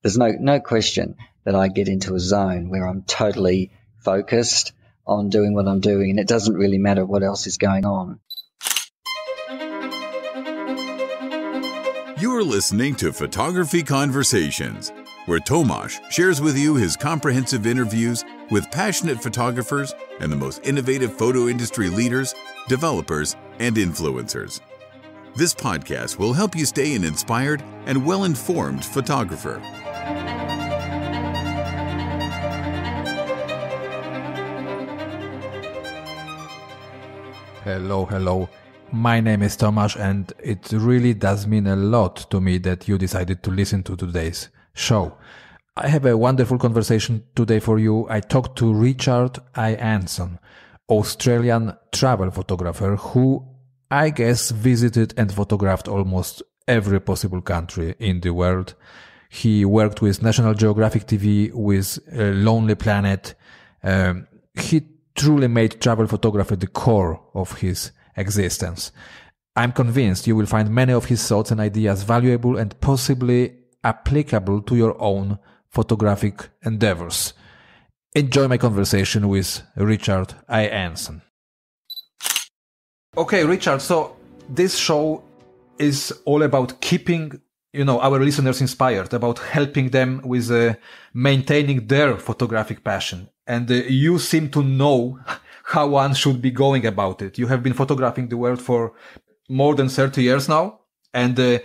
there's no question that I get into a zone where I'm totally focused on doing what I'm doing, and it doesn't really matter what else is going on. You are listening to Photography Conversations, where Tomash shares with you his comprehensive interviews with passionate photographers and the most innovative photo industry leaders, developers, and influencers. This podcast will help you stay an inspired and well-informed photographer. Hello. My name is Tomash, and it really does mean a lot to me that you decided to listen to today's show. I have a wonderful conversation today for you. I talked to Richard Anson, Australian travel photographer who I guess visited and photographed almost every possible country in the world. He worked with National Geographic TV, with Lonely Planet. He truly made travel photography the core of his existence. I'm convinced you will find many of his thoughts and ideas valuable and possibly applicable to your own photographic endeavors. Enjoy my conversation with Richard Anson. Okay, Richard, so this show is all about keeping, our listeners inspired, about helping them with maintaining their photographic passion. And you seem to know how one should be going about it. You have been photographing the world for more than 30 years now. And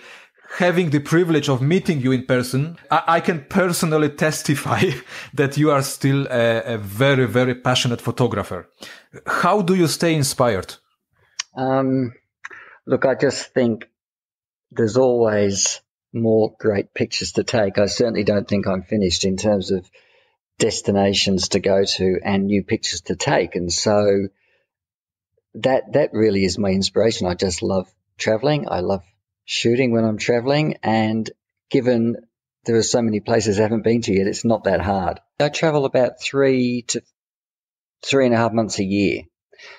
having the privilege of meeting you in person, I can personally testify that you are still a very, very passionate photographer. How do you stay inspired? Look, I just think there's always more great pictures to take. I certainly don't think I'm finished in terms of destinations to go to and new pictures to take. And so that really is my inspiration. I just love traveling. I love shooting when I'm traveling. And given there are so many places I haven't been to yet, it's not that hard. I travel about 3 to 3.5 months a year.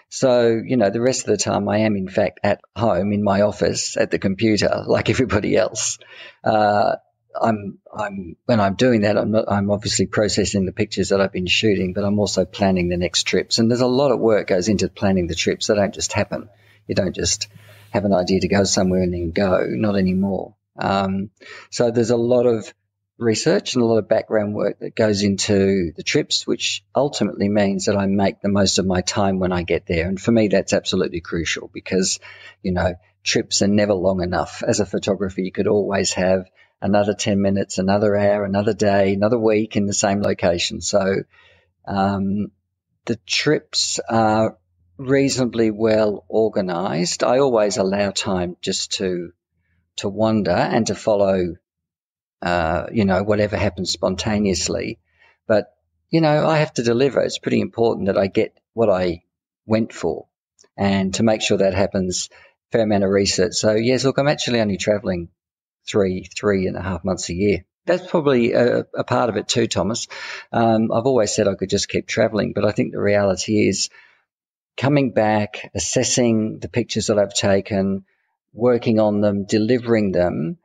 So, the rest of the time I am in fact at home in my office at the computer like everybody else. When I'm doing that, I'm obviously processing the pictures that I've been shooting, but I'm also planning the next trips. And there's a lot of work goes into planning the trips. They don't just happen. You don't just have an idea to go somewhere and then go, not anymore. So there's a lot of research and a lot of background work that goes into the trips, which ultimately means that I make the most of my time when I get there. And for me, that's absolutely crucial because, trips are never long enough. As a photographer, you could always have another 10 minutes, another hour, another day, another week in the same location. So the trips are reasonably well organized. I always allow time just to wander and to follow, whatever happens spontaneously. But, I have to deliver. It's pretty important that I get what I went for. And to make sure that happens, fair amount of research. So, yes, look, I'm actually only traveling 3.5 months a year. That's probably a part of it too, Thomas. I've always said I could just keep traveling, but I think the reality is coming back, assessing the pictures that I've taken, working on them, delivering them.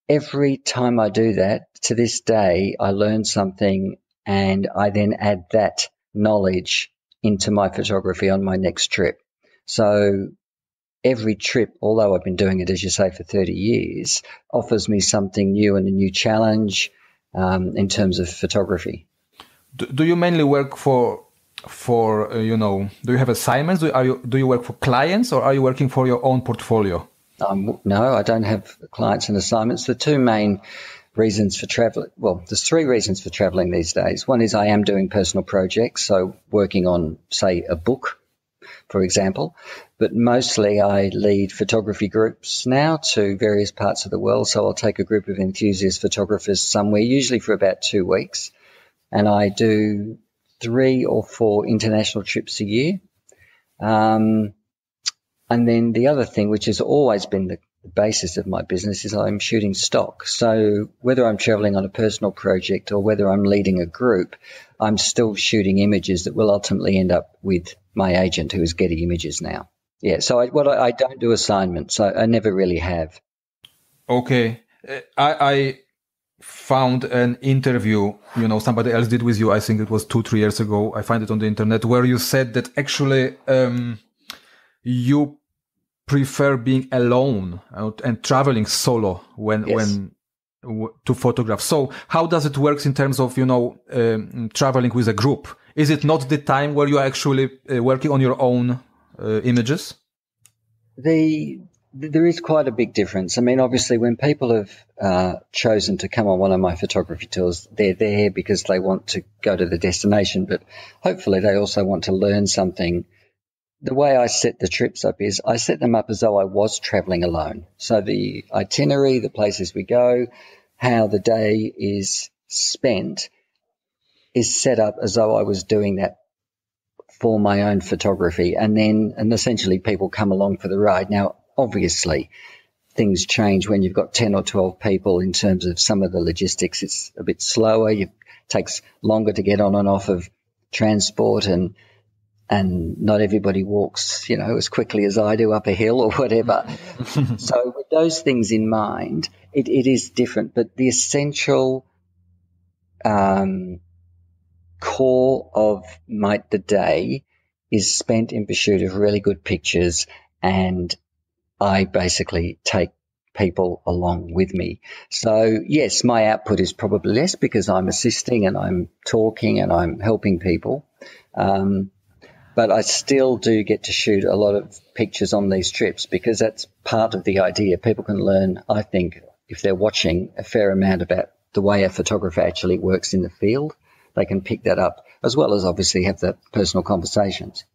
Every time I do that, to this day, I learn something and I then add that knowledge into my photography on my next trip. So every trip, although I've been doing it, as you say, for 30 years, offers me something new and a new challenge in terms of photography. Do you mainly work for do you have assignments? Do you work for clients or are you working for your own portfolio? No, I don't have clients and assignments. The two main reasons for travel, there's 3 reasons for traveling these days. One is I am doing personal projects, so working on, say, a book, for example, but mostly I lead photography groups now to various parts of the world. So I'll take a group of enthusiast photographers somewhere, usually for about 2 weeks, and I do 3 or 4 international trips a year. And then the other thing, which has always been the basis of my business, is I'm shooting stock. So whether I'm traveling on a personal project or whether I'm leading a group, I'm still shooting images that will ultimately end up with my agent, who is Getty Images now. Yeah, so I don't do assignments. I never really have. Okay. I found an interview, somebody else did with you. I think it was 2-3 years ago. I find it on the internet where you said that actually, you prefer being alone and traveling solo when to photograph. So how does it work in terms of, traveling with a group? Is it not the time where you are actually working on your own images? There is quite a big difference. I mean, obviously, when people have chosen to come on one of my photography tours, they're there because they want to go to the destination, but hopefully they also want to learn something. The way I set the trips up is I set them up as though I was traveling alone. So the itinerary, the places we go, how the day is spent is set up as though I was doing that for my own photography. And essentially people come along for the ride. Now, obviously, things change when you've got 10 or 12 people in terms of some of the logistics. It's a bit slower. It takes longer to get on and off of transport, and not everybody walks, as quickly as I do up a hill or whatever. So with those things in mind, it is different. But the essential core of the day is spent in pursuit of really good pictures, and I basically take people along with me. So yes, my output is probably less because I'm assisting and I'm talking and I'm helping people. But I still do get to shoot a lot of pictures on these trips because that's part of the idea. People can learn, I think, if they're watching, a fair amount about the way a photographer actually works in the field. They can pick that up, as well as obviously have the personal conversations.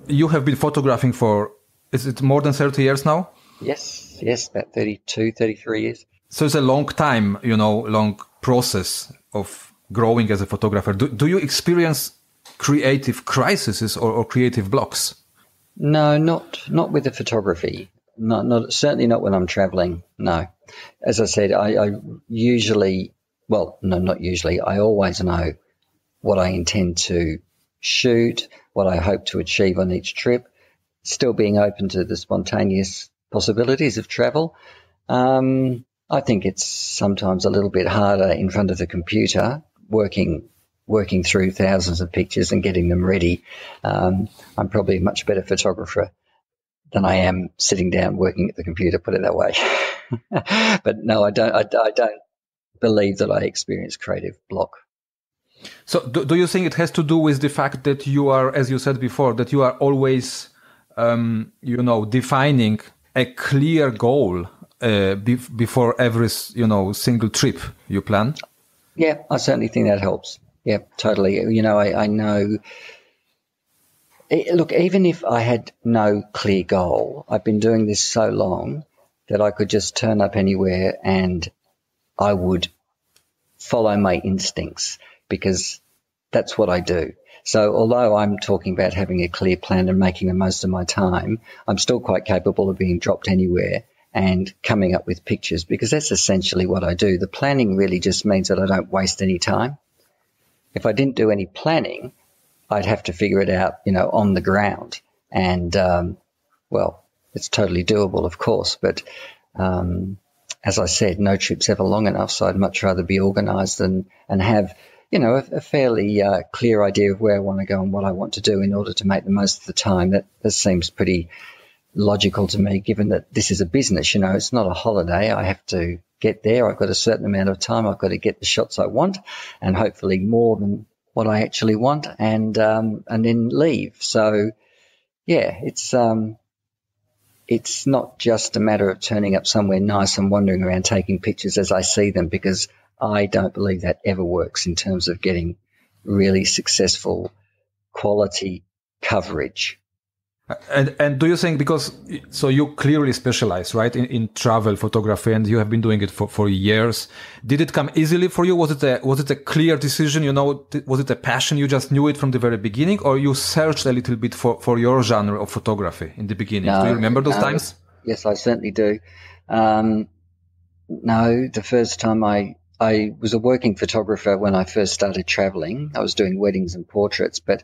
You have been photographing for, is it more than 30 years now? Yes, about 32, 33 years. So it's a long time, long process of growing as a photographer. Do you experience creative crises or creative blocks? No, not with the photography. Not certainly not when I'm traveling. No, as I said, I usually, well, no, not usually. I always know what I intend to shoot, what I hope to achieve on each trip. Still being open to the spontaneous possibilities of travel. I think it's sometimes a little bit harder in front of the computer, working through thousands of pictures and getting them ready. I'm probably a much better photographer than I am sitting down working at the computer, put it that way. But no, I don't believe that I experience creative block. So do you think it has to do with the fact that you are, as you said before, that you are always, defining a clear goal before every, single trip you plan? Yeah, I certainly think that helps. Yeah, totally. I know. Look, even if I had no clear goal, I've been doing this so long that I could just turn up anywhere and I would follow my instincts because that's what I do. So although I'm talking about having a clear plan and making the most of my time, I'm still quite capable of being dropped anywhere and coming up with pictures because that's essentially what I do. The planning really just means that I don't waste any time. If I didn't do any planning, I'd have to figure it out, on the ground. And, it's totally doable, of course. But as I said, no trip's ever long enough, so I'd much rather be organised and have, a fairly clear idea of where I want to go and what I want to do in order to make the most of the time. That seems pretty logical to me, given that this is a business, it's not a holiday. I have to get there. I've got a certain amount of time. I've got to get the shots I want and hopefully more than what I actually want and then leave. So, yeah, it's not just a matter of turning up somewhere nice and wandering around taking pictures as I see them, because I don't believe that ever works in terms of getting really successful quality coverage. And do you think, because so you clearly specialize, right, in travel photography, and you have been doing it for years, did it come easily for you? Was it a clear decision? Was it a passion? You just knew it from the very beginning, or you searched a little bit for your genre of photography in the beginning? Do you remember those times? Yes, I certainly do. No, the first time I was a working photographer when I first started traveling. I was doing weddings and portraits, but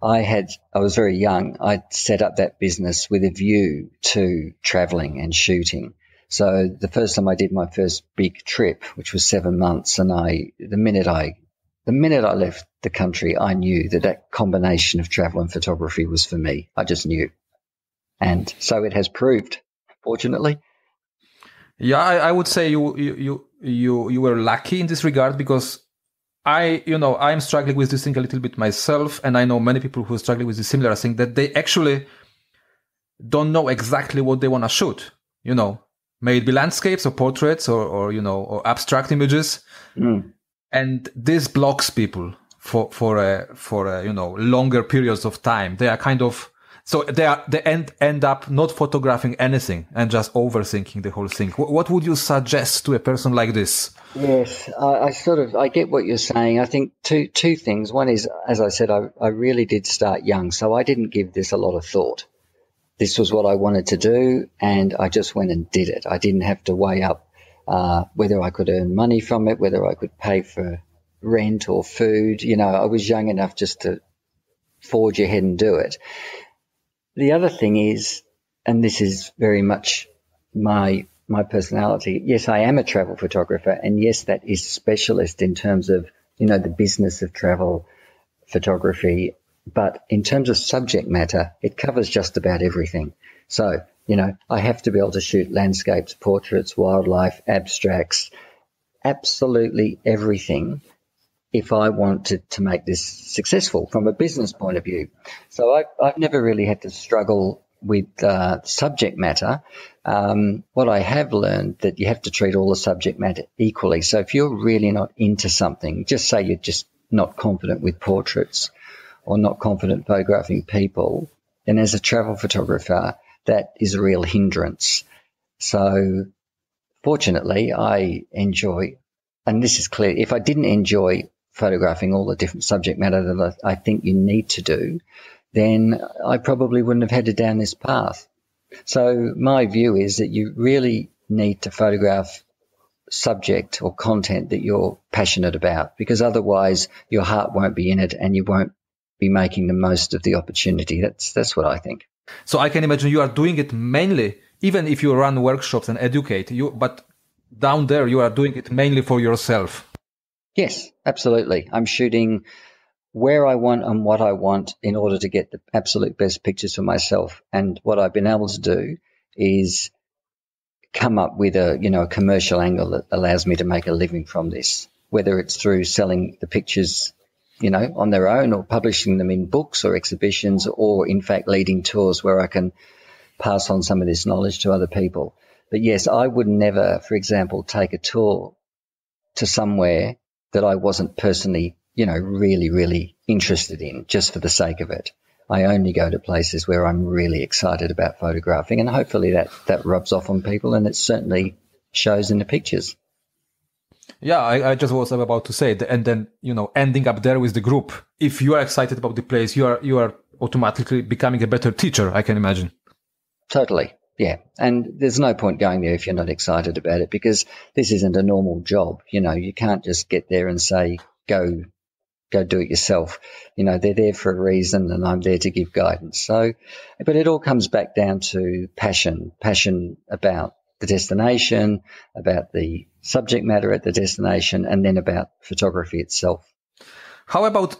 I was very young. I'd set up that business with a view to traveling and shooting. So the first time I did my first big trip, which was 7 months, and the minute I left the country, I knew that combination of travel and photography was for me. I just knew. And so it has proved, fortunately. Yeah, I would say you were lucky in this regard, because I'm struggling with this thing a little bit myself, and I know many people who are struggling with this similar thing, that they actually don't know exactly what they want to shoot. May it be landscapes or portraits or abstract images, and this blocks people for longer periods of time. They are kind of they end up not photographing anything and just overthinking the whole thing. What would you suggest to a person like this? Yes, I get what you're saying. I think two things. One is, as I said, I really did start young, so I didn't give this a lot of thought. This was what I wanted to do, and I just went and did it. I didn't have to weigh up whether I could earn money from it, whether I could pay for rent or food. I was young enough just to forge ahead and do it. The other thing is, and this is very much my personality, yes, I am a travel photographer, and yes, that is specialist in terms of, the business of travel photography. But in terms of subject matter, it covers just about everything. So, I have to be able to shoot landscapes, portraits, wildlife, abstracts, absolutely everything if I want to make this successful from a business point of view. So I've never really had to struggle with subject matter. What I have learned that you have to treat all the subject matter equally. So if you're really not into something, just say you're just not confident with portraits or not confident photographing people, then as a travel photographer, that is a real hindrance. So fortunately, I enjoy, and this is clear, if I didn't enjoy photographing all the different subject matter that I think you need to do, then I probably wouldn't have headed down this path. So my view is that you really need to photograph subject or content that you're passionate about, because otherwise your heart won't be in it and you won't be making the most of the opportunity. That's what I think. So I can imagine you are doing it mainly, even if you run workshops and educate you, but down there you are doing it mainly for yourself. Yes, absolutely. I'm shooting where I want and what I want in order to get the absolute best pictures for myself. And what I've been able to do is come up with a commercial angle that allows me to make a living from this, whether it's through selling the pictures on their own, or publishing them in books or exhibitions, or in fact leading tours where I can pass on some of this knowledge to other people. But yes, I would never, for example, take a tour to somewhere that I wasn't personally, really, really interested in just for the sake of it. I only go to places where I'm really excited about photographing, and hopefully that rubs off on people, and it certainly shows in the pictures. Yeah, I just was about to say, and then, ending up there with the group. If you are excited about the place, you are automatically becoming a better teacher, I can imagine. Totally, yeah. And there's no point going there if you're not excited about it, because this isn't a normal job. You can't just get there and say, go do it yourself. They're there for a reason, and I'm there to give guidance. So, but it all comes back down to passion about the destination, about the subject matter at the destination, and then about photography itself. How about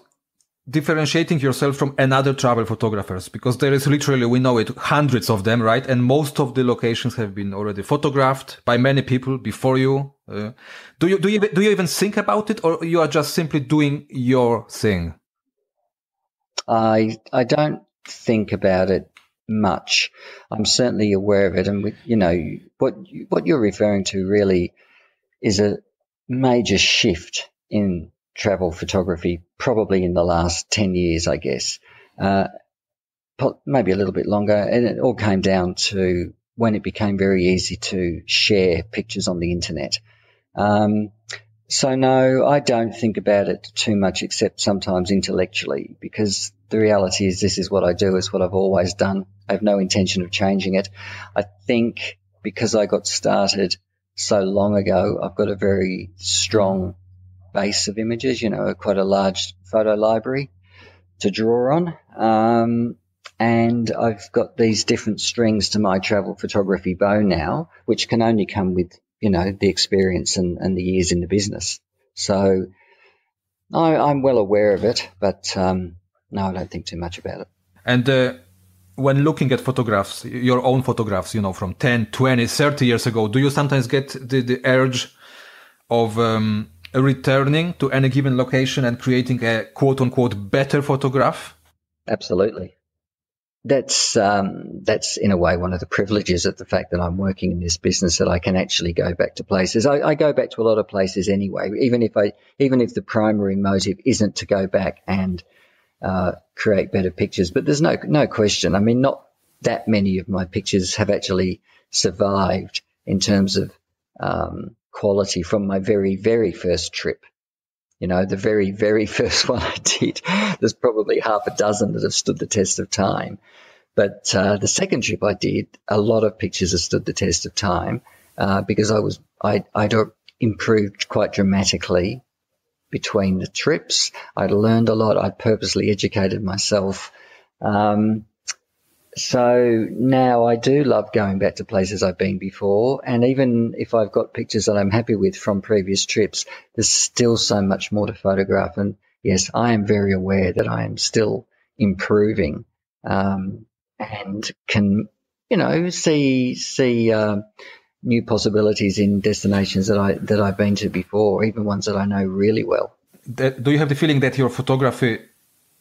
differentiating yourself from another travel photographers? Because there is literally, we know it, hundreds of them, right? And most of the locations have been already photographed by many people before you. Do you even think about it, or you are just simply doing your thing? I don't think about it much. I'm certainly aware of it, and what you're referring to really is a major shift in travel photography, probably in the last 10 years, I guess, maybe a little bit longer. And it all came down to when it became very easy to share pictures on the internet. So no, I don't think about it too much, except sometimes intellectually, because the reality is this is what I do. It's what I've always done. I have no intention of changing it. I think because I got started so long ago, I've got a very strong base of images, quite a large photo library to draw on. And I've got these different strings to my travel photography bow now, which can only come with, the experience and the years in the business. So I'm well aware of it, but no, I don't think too much about it. And when looking at photographs, your own photographs, from 10, 20, 30 years ago, do you sometimes get the urge of returning to any given location and creating a quote-unquote better photograph? Absolutely. That's in a way one of the privileges of the fact that I'm working in this business, that I can actually go back to places. I go back to a lot of places anyway, even if the primary motive isn't to go back and create better pictures. But there's no question. I mean, not that many of my pictures have actually survived in terms of quality from my very, very first trip. The very, very first one I did, there's probably half a dozen that have stood the test of time. But the second trip I did, a lot of pictures have stood the test of time because I'd improved quite dramatically between the trips. I'd learned a lot. I'd purposely educated myself. So now I do love going back to places I've been before. And even if I've got pictures that I'm happy with from previous trips, there's still so much more to photograph. And yes, I am very aware that I am still improving, and can, see new possibilities in destinations that I've been to before, even ones that I know really well. Do you have the feeling that your photography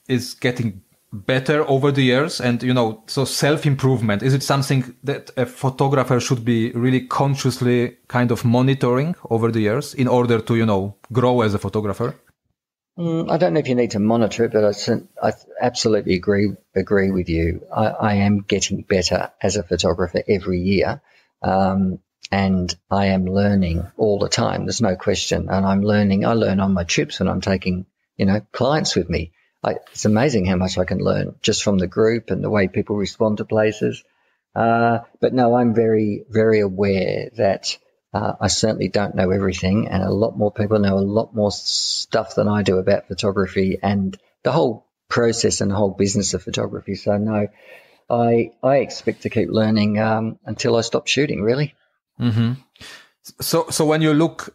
is getting better over the years? And, so self-improvement, is it something that a photographer should be really consciously kind of monitoring over the years in order to, grow as a photographer? I don't know if you need to monitor it, but I absolutely agree with you. I am getting better as a photographer every year. And I am learning all the time. There's no question. And I learn on my trips when I'm taking, clients with me. It's amazing how much I can learn just from the group and the way people respond to places. But no, I'm very, very aware that I certainly don't know everything, and a lot more people know a lot more stuff than I do about photography and the whole process and the whole business of photography. So no, I expect to keep learning until I stop shooting, really. Mm-hmm. So when you look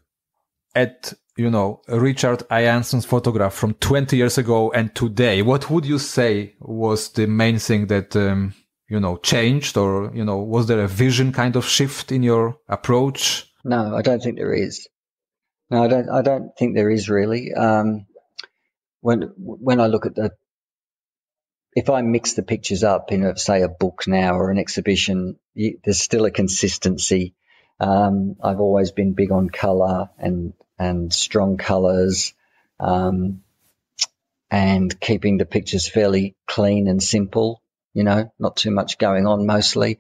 at, Richard Iansson's photograph from 20 years ago and today, what would you say was the main thing that, changed, or, was there a vision kind of shift in your approach? No, I don't think there is. No, I don't think there is really. When I look at if I mix the pictures up in, say, a book now or an exhibition, there's still a consistency. I've always been big on colour and strong colours, and keeping the pictures fairly clean and simple, not too much going on mostly.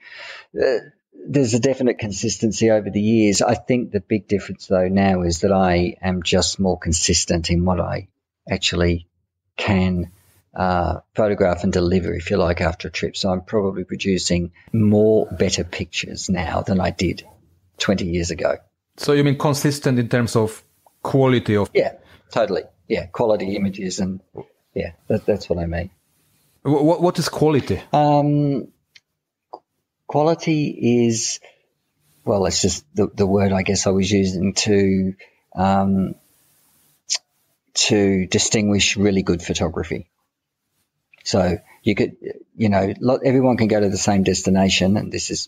There's a definite consistency over the years. I think the big difference, though, now is that I am just more consistent in what I actually can photograph and deliver, if you like, after a trip. So I'm probably producing better pictures now than I did 20 years ago. So you mean consistent in terms of quality of... Yeah, totally. Yeah, quality images, and yeah, that's what I mean. What is quality? Quality is, well, it's just the word I guess I was using to distinguish really good photography. So you could, everyone can go to the same destination, and this is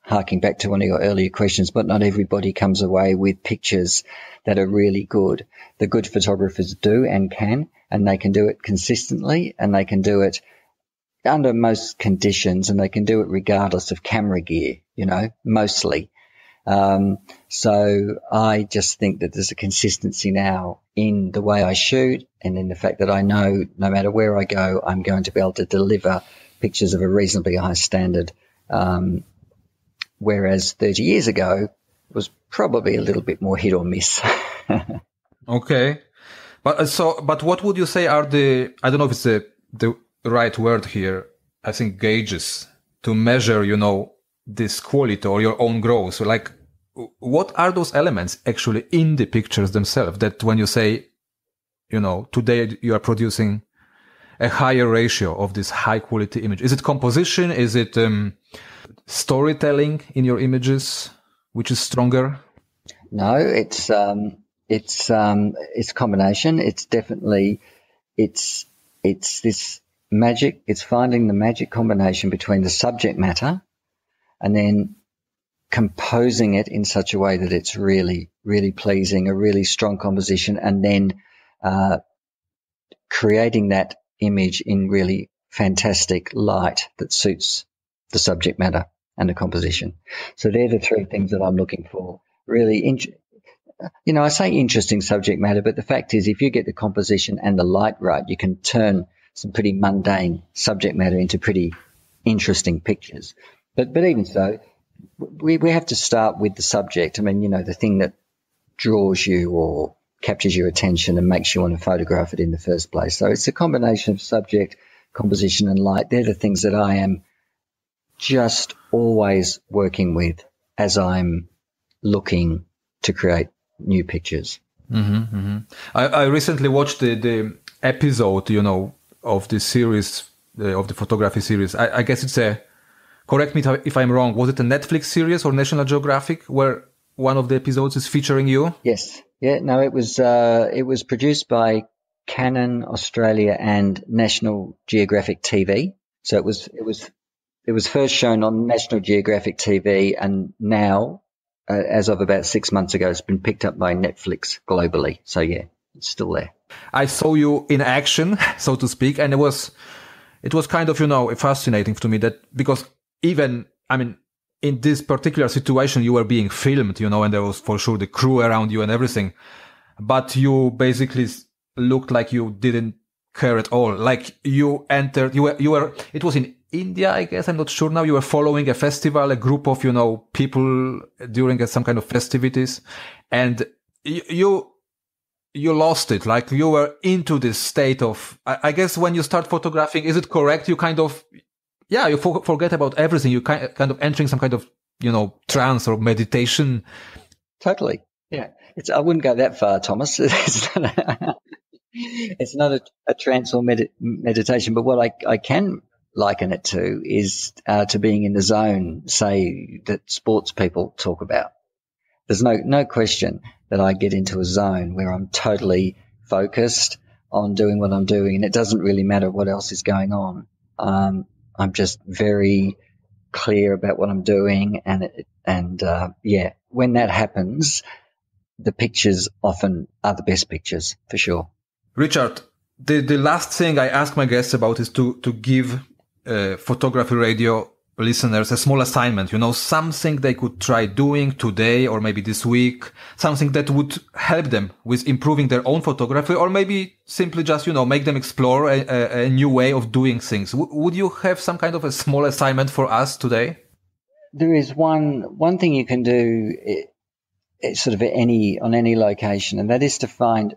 harking back to one of your earlier questions, but not everybody comes away with pictures that are really good. The good photographers do and can, and they can do it consistently, and they can do it under most conditions, and they can do it regardless of camera gear, mostly. So I just think that there's a consistency now in the way I shoot, and in the fact that I know no matter where I go, I'm going to be able to deliver pictures of a reasonably high standard. Whereas 30 years ago, it was probably a little bit more hit or miss. Okay. But what would you say are I don't know if it's the right word here, I think gauges to measure, this quality or your own growth? So like, what are those elements actually in the pictures themselves that when you say, today you are producing a higher ratio of this high quality image? Is it composition? Is it storytelling in your images, which is stronger? No, it's a combination. It's definitely, it's this magic. It's finding the magic combination between the subject matter and then composing it in such a way that it's really, really pleasing, a really strong composition, and then creating that image in really fantastic light that suits the subject matter and the composition. So they're the three things that I'm looking for. Really, I say interesting subject matter, but the fact is, if you get the composition and the light right, you can turn some pretty mundane subject matter into pretty interesting pictures. But even so, we have to start with the subject. I mean, the thing that draws you or captures your attention and makes you want to photograph it in the first place. So it's a combination of subject, composition, and light. They're the things that I am just always working with as I'm looking to create new pictures. Mm-hmm, mm-hmm. I recently watched the episode, of this series, of the photography series. I guess it's correct me if I'm wrong, was it a Netflix series or National Geographic where one of the episodes is featuring you? Yes. Yeah, no, it was produced by Canon Australia and National Geographic TV. So it was first shown on National Geographic TV, and now, as of about 6 months ago, it's been picked up by Netflix globally. So yeah, it's still there. I saw you in action, so to speak, and it was kind of, fascinating to me that, because even, in this particular situation, you were being filmed, and there was for sure the crew around you and everything, but you basically looked like you didn't care at all. Like you entered, you were, it was in India, I guess, I'm not sure now. You were following a festival, a group of, people during some kind of festivities, and you lost it. Like you were into this state of, I guess when you start photographing, is it correct? You kind of, you forget about everything. You kind of entering some kind of, trance or meditation. Totally. Yeah. I wouldn't go that far, Thomas. It's not a trance or meditation, but what I can liken it to is to being in the zone, say, that sports people talk about. There's no question that I get into a zone where I'm totally focused on doing what I'm doing, and it doesn't really matter what else is going on. I'm just very clear about what I'm doing, and when that happens, the pictures often are the best pictures, for sure. Richard, the last thing I ask my guests about is to give photography radio listeners a small assignment, something they could try doing today or maybe this week, something that would help them with improving their own photography, or maybe simply just, make them explore a new way of doing things. Would you have some kind of a small assignment for us today? There is one thing you can do sort of on any location, and that is to find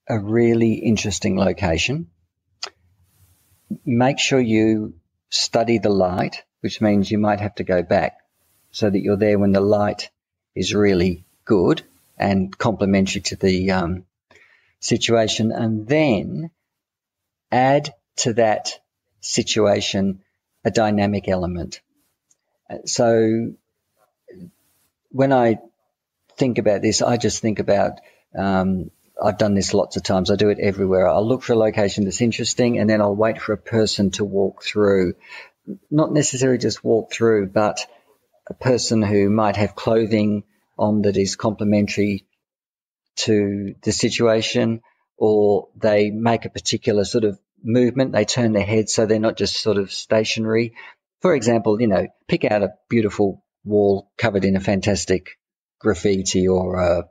a really interesting location. Make sure you study the light, which means you might have to go back so that you're there when the light is really good and complementary to the situation, and then add to that situation a dynamic element. So when I think about this, I just think about I've done this lots of times. I do it everywhere. I'll look for a location that's interesting, and then I'll wait for a person to walk through. Not necessarily just walk through, but a person who might have clothing on that is complementary to the situation, or they make a particular sort of movement. They turn their head so they're not just sort of stationary. For example, pick out a beautiful wall covered in a fantastic graffiti or a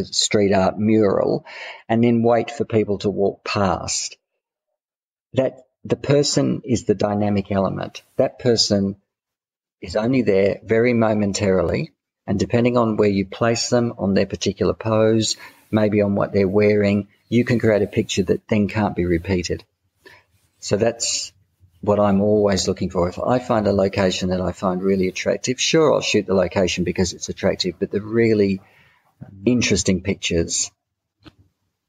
street art mural, and then wait for people to walk past. That the person is the dynamic element. That person is only there very momentarily, and depending on where you place them, on their particular pose, maybe on what they're wearing, you can create a picture that then can't be repeated. So that's what I'm always looking for. If I find a location that I find really attractive, sure, I'll shoot the location because it's attractive, but the really interesting pictures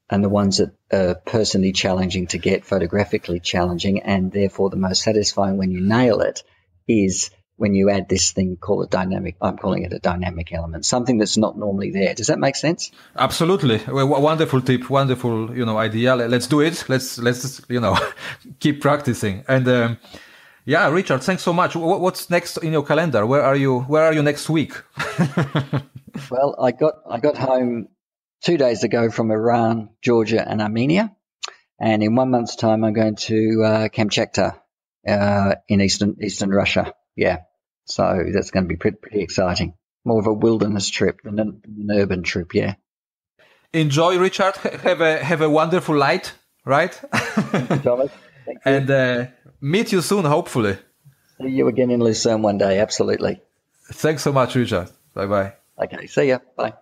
and the ones that are personally challenging to get, photographically challenging, and therefore the most satisfying when you nail it is when you add this thing called a dynamic. I'm calling it a dynamic element, something that's not normally there. Does that make sense? Absolutely. Wonderful tip, wonderful, idea. Let's do it. Let's keep practicing. And yeah, Richard, thanks so much. What's next in your calendar? Where are you next week? Well, I got home 2 days ago from Iran, Georgia, and Armenia, and in 1 month's time, I'm going to Kamchatka in eastern Russia. Yeah, so that's going to be pretty exciting. More of a wilderness trip than an urban trip. Yeah. Enjoy, Richard. Have a wonderful night, right? Thomas, thank you. And meet you soon, hopefully. See you again in Lucerne one day. Absolutely. Thanks so much, Richard. Bye bye. Okay. See ya. Bye.